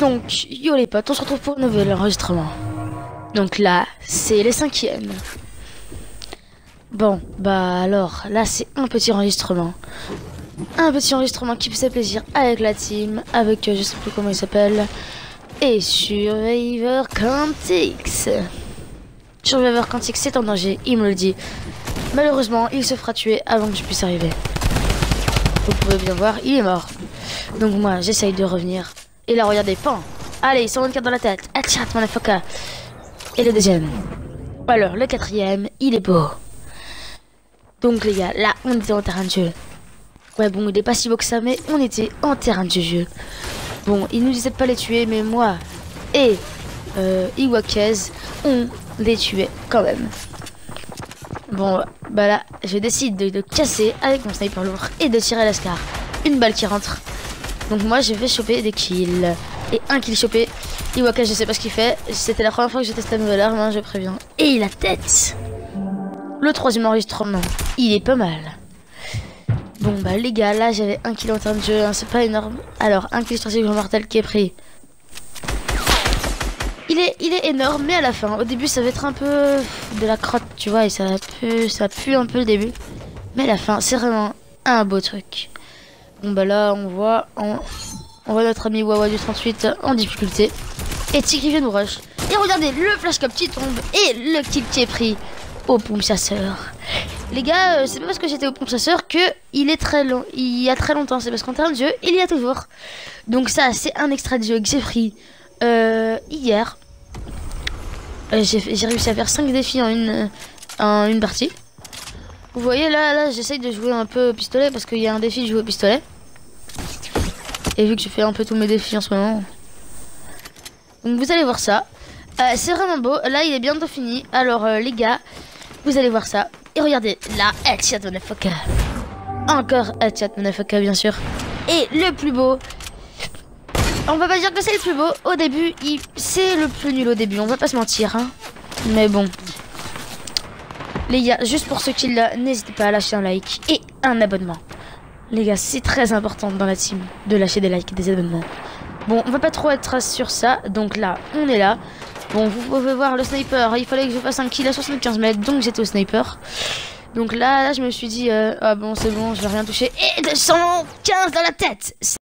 Donc, yo les potes, on se retrouve pour un nouvel enregistrement. Donc là, c'est les 5e. Bon, bah alors, là c'est un petit enregistrement. Un petit enregistrement qui me fait plaisir avec la team, avec je sais plus comment il s'appelle. Et Survivor Quantix. Survivor Quantix c'est en danger, il me le dit. Malheureusement, il se fera tuer avant que je puisse arriver. Vous pouvez bien voir, il est mort. Donc moi, j'essaye de revenir. Et là, regardez, pan. Allez, 124 dans la tête. Headshot, motherfucker. Et le deuxième. Alors, le 4e, il est beau. Donc les gars, là, on était en terrain de jeu. Ouais, bon, il est pas si beau que ça, mais on était en terrain de jeu. Bon, il nous disait de pas les tuer, mais moi et Iwakez, on les tuait quand même. Bon, bah là, je décide de casser avec mon sniper lourd et de tirer à l'ascar. Une balle qui rentre. Donc moi, je vais choper des kills. Et un kill chopé. Iwakez, je sais pas ce qu'il fait. C'était la première fois que je teste la nouvelle arme, hein, je préviens. Et la tête. Le 3e enregistrement, il est pas mal. Bon bah les gars, là j'avais un kill en termes de jeu, hein, c'est pas énorme. Alors un kill stratégique mortel qui est pris. Il est énorme, mais à la fin, au début ça va être un peu de la crotte, tu vois, et ça pue un peu le début. Mais à la fin, c'est vraiment un beau truc. Bon bah là on voit notre ami Wawa du 38 en difficulté. Et Tigri vient nous rush. Et regardez, le flashcop qui tombe et le kill qui est pris au pompe chasseur. Les gars, c'est pas parce que j'étais au pompe chasseur que il est très long. Il y a très longtemps, c'est parce qu'en termes de jeu, il y a toujours. Donc ça, c'est un extrait de jeu que j'ai pris hier. J'ai réussi à faire 5 défis en une partie. Vous voyez là j'essaye de jouer un peu au pistolet parce qu'il y a un défi de jouer au pistolet. Et vu que je fais un peu tous mes défis en ce moment. Donc vous allez voir ça. C'est vraiment beau. Là, il est bientôt fini. Alors les gars, vous allez voir ça. Et regardez, là, headshot motherfucker. Encore headshot motherfucker, bien sûr. Et le plus beau. On va pas dire que c'est le plus beau. Au début, c'est le plus nul au début. On va pas se mentir, hein. Mais bon. Les gars, juste pour ceux qui l'ont, n'hésitez pas à lâcher un like et un abonnement. Les gars, c'est très important dans la team de lâcher des likes et des abonnements. Bon, on va pas trop être sur ça. Donc là, on est là. Bon, vous pouvez voir le sniper. Il fallait que je fasse un kill à 75 mètres. Donc j'étais au sniper. Donc là, je me suis dit, ah bon, c'est bon, je vais rien toucher. Et 215 dans la tête.